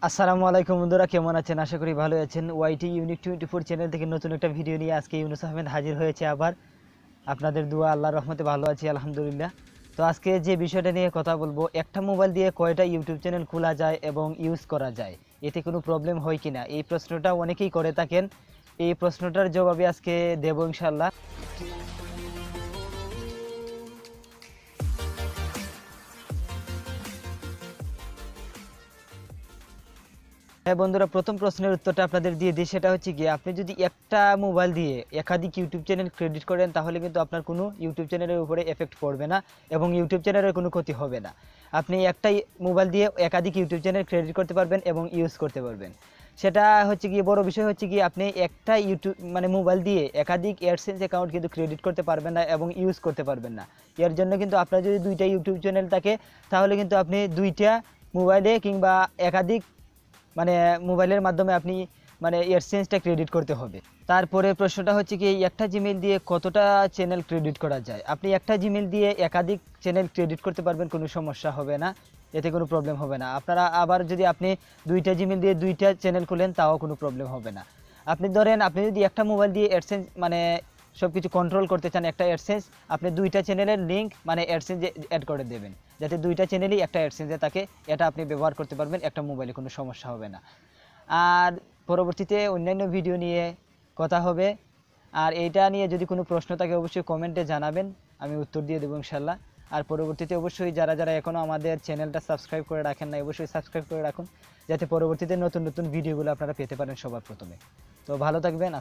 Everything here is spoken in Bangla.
আসসালামু আলাইকুম বন্ধুরা, কেমন আছেন? আশা করি ভালো আছেন। ওয়াইটি ইউনিক 24 চ্যানেল থেকে নতুন একটা ভিডিও নিয়ে আজকে ইউনুস আহমেদ হাজির হয়েছে আবার। আপনাদের দোয়া, আল্লাহর রহমতে ভালো আছি আলহামদুলিল্লাহ। তো আজকে যে বিষয়টা নিয়ে কথা বলবো, একটা মোবাইল দিয়ে কয়টা ইউটিউব চ্যানেল খোলা যায় এবং ইউজ করা যায়, এতে কোনো প্রবলেম হয় কিনা, এই প্রশ্নটা অনেকেই করে থাকেন। এই প্রশ্নটার জবাবে আজকে দেবো ইনশাল্লাহ। হ্যাঁ বন্ধুরা, প্রথম প্রশ্নের উত্তরটা আপনাদের দিয়ে দিই। সেটা হচ্ছে গিয়ে, আপনি যদি একটা মোবাইল দিয়ে একাধিক ইউটিউব চ্যানেল ক্রেডিট করেন, তাহলে কিন্তু আপনার কোনো ইউটিউব চ্যানেলের উপরে এফেক্ট পড়বে না এবং ইউটিউব চ্যানেলের কোনো ক্ষতি হবে না। আপনি একটাই মোবাইল দিয়ে একাধিক ইউটিউব চ্যানেল ক্রেডিট করতে পারবেন এবং ইউজ করতে পারবেন। সেটা হচ্ছে গিয়ে, বড় বিষয় হচ্ছে গিয়ে, আপনি একটা ইউটিউব মোবাইল দিয়ে একাধিক অ্যাডসেন্স অ্যাকাউন্ট কিন্তু ক্রেডিট করতে পারবেন না এবং ইউজ করতে পারবেন না। এর জন্য কিন্তু আপনার যদি দুইটা ইউটিউব চ্যানেল থাকে, তাহলে কিন্তু আপনি দুইটা মোবাইলে কিংবা একাধিক মানে মোবাইলের মাধ্যমে আপনি এক্সচেঞ্জটা ক্রেডিট করতে হবে। তারপরে প্রশ্নটা হচ্ছে কি, একটা জিমেল দিয়ে কতটা চ্যানেল ক্রেডিট করা যায়? আপনি একটা জিমেল দিয়ে একাধিক চ্যানেল ক্রেডিট করতে পারবেন, কোনো সমস্যা হবে না, এতে কোনো প্রবলেম হবে না। আপনারা আবার যদি আপনি দুইটা জিমেল দিয়ে দুইটা চ্যানেল খুলেন, তাও কোনো প্রবলেম হবে না। আপনি ধরেন, আপনি যদি একটা মোবাইল দিয়ে অ্যাডসেন্স সব কিছু কন্ট্রোল করতে চান, একটা অ্যাডসেন্স আপনি দুইটা চ্যানেলের লিঙ্ক অ্যাডসেন্সে অ্যাড করে দেবেন, যাতে দুইটা চ্যানেলই একটা অ্যাডসেন্সে থাকে। এটা আপনি ব্যবহার করতে পারবেন, একটা মোবাইলে কোনো সমস্যা হবে না। আর পরবর্তীতে অন্যান্য ভিডিও নিয়ে কথা হবে। আর এইটা নিয়ে যদি কোনো প্রশ্ন থাকে, অবশ্যই কমেন্টে জানাবেন, আমি উত্তর দিয়ে দেবো ইনশাল্লাহ। আর পরবর্তীতে অবশ্যই যারা যারা এখনও আমাদের চ্যানেলটা সাবস্ক্রাইব করে রাখেন না, অবশ্যই সাবস্ক্রাইব করে রাখুন, যাতে পরবর্তীতে নতুন নতুন ভিডিওগুলো আপনারা পেতে পারেন সবার প্রথমে। তো ভালো থাকবেন।